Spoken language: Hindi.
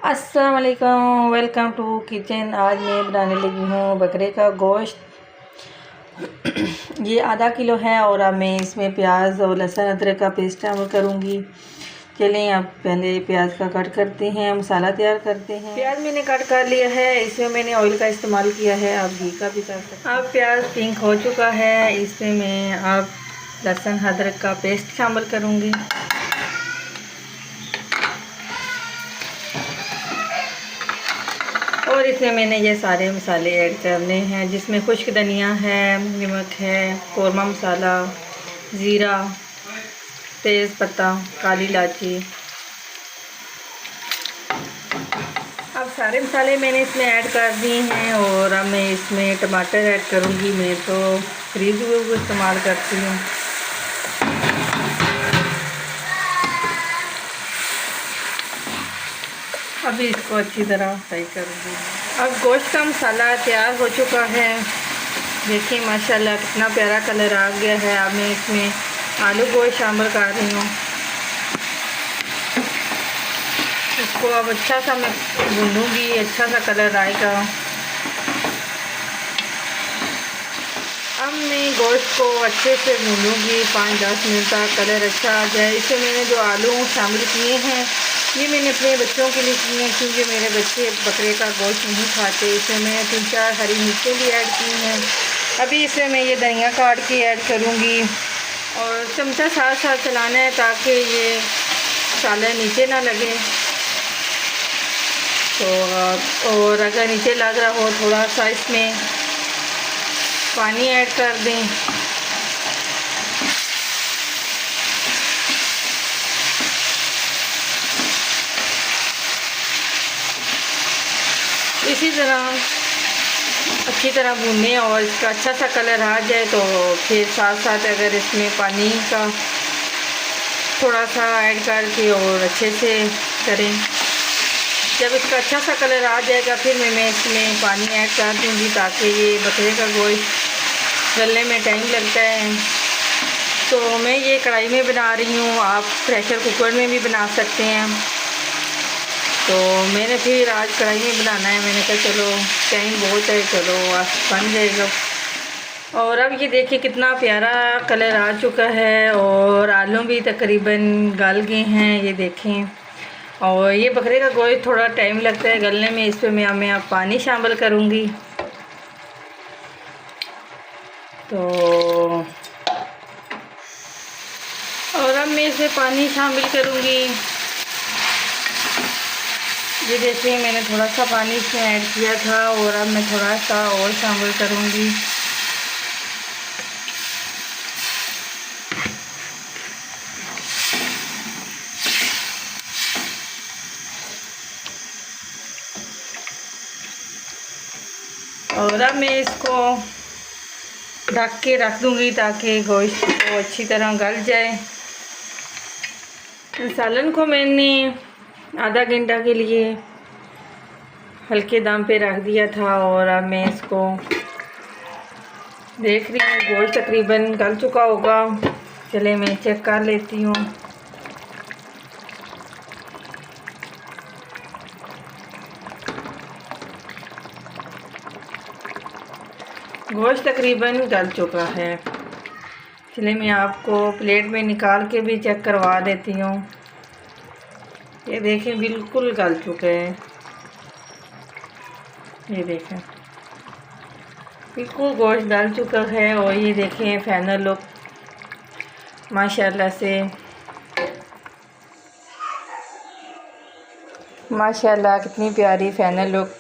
अस्सलाम वालेकुम, वेलकम टू किचन। आज मैं बनाने लगी हूँ बकरे का गोश्त। ये आधा किलो है और अब मैं इसमें प्याज और लहसुन अदरक का पेस्ट शामिल करूँगी। चलें अब पहले प्याज का कट करते हैं, मसाला तैयार करते हैं। प्याज मैंने कट कर लिया है, इसमें मैंने ऑयल का इस्तेमाल किया है, आप घी का भी कर सकते हैं। अब प्याज पिंक हो चुका है, इसमें मैं अब लहसुन अदरक का पेस्ट शामिल करूँगी। और इसमें मैंने ये सारे मसाले ऐड करने हैं, जिसमें खुश्क धनिया है, नमक है, कौरमा मसाला, ज़ीरा, तेज़ पत्ता, काली इलायची। अब सारे मसाले मैंने इसमें ऐड कर दिए हैं और अब मैं इसमें टमाटर ऐड करूँगी। मैं तो फ्रीज हुए इस्तेमाल करती हूँ। अभी इसको अच्छी तरह फ्राई करूँगी। अब गोश्त का मसाला तैयार हो चुका है, देखिए माशाल्लाह कितना प्यारा कलर आ गया है। अब मैं इसमें आलू गोश्त शामिल कर रही हूँ। इसको अब अच्छा सा मैं भूनूंगी, अच्छा सा कलर आएगा। अब मैं गोश्त को अच्छे से भूनूंगी 5-10 मिनट तक, कलर अच्छा आ जाए। इसमें मैंने जो आलू शामिल किए हैं ये मैंने अपने बच्चों के लिए किए हैं, क्योंकि मेरे बच्चे बकरे का गोश्त नहीं खाते। इसमें मैंने 3-4 हरी मिर्चें भी ऐड की हैं। अभी इसमें मैं ये धनिया काट के ऐड करूँगी और चमचा साथ साथ चलाना है ताकि ये मसाला नीचे ना लगे। तो और अगर नीचे लग रहा हो थोड़ा सा इसमें पानी ऐड कर दें। इसी तरह अच्छी तरह भूनें और इसका अच्छा सा कलर आ जाए तो फिर साथ साथ अगर इसमें पानी का थोड़ा सा ऐड करके और अच्छे से करें। जब इसका अच्छा सा कलर आ जाएगा फिर मैं इसमें पानी ऐड कर दूँगी, ताकि ये बकरे का गोश्त गलने में टाइम लगता है। तो मैं ये कढ़ाई में बना रही हूँ, आप प्रेशर कुकर में भी बना सकते हैं। तो मैंने फिर आज कढ़ाई में बनाना है, मैंने कहा चलो टाइम बहुत है, चलो आज बन जाएगा। और अब ये देखिए कितना प्यारा कलर आ चुका है और आलू भी तकरीबन गल गए हैं, ये देखें। और ये बकरे का गोश्त थोड़ा टाइम लगता है गलने में। इस पर मैं अब पानी शामिल करूँगी। तो और अब मैं इसमें पानी शामिल करूँगी। ये देखिए मैंने थोड़ा सा पानी इसमें ऐड किया था और अब मैं थोड़ा सा और शामिल करूँगी। और अब मैं इसको ढक के रख दूँगी ताकि गोश्त को अच्छी तरह गल जाए। सालन को मैंने आधा घंटा के लिए हल्के दम पे रख दिया था और अब मैं इसको देख रही हूँ गोश्त तकरीबन गल चुका होगा। चले मैं चेक कर लेती हूँ। गोश्त तकरीबन गल चुका है। चलिए मैं आपको प्लेट में निकाल के भी चेक करवा देती हूँ। ये देखें बिल्कुल गल चुके हैं, ये देखें बिल्कुल गोश्त गल चुका है। और ये देखें फाइनल लुक माशाल्लाह से, माशाल्लाह कितनी प्यारी फाइनल लुक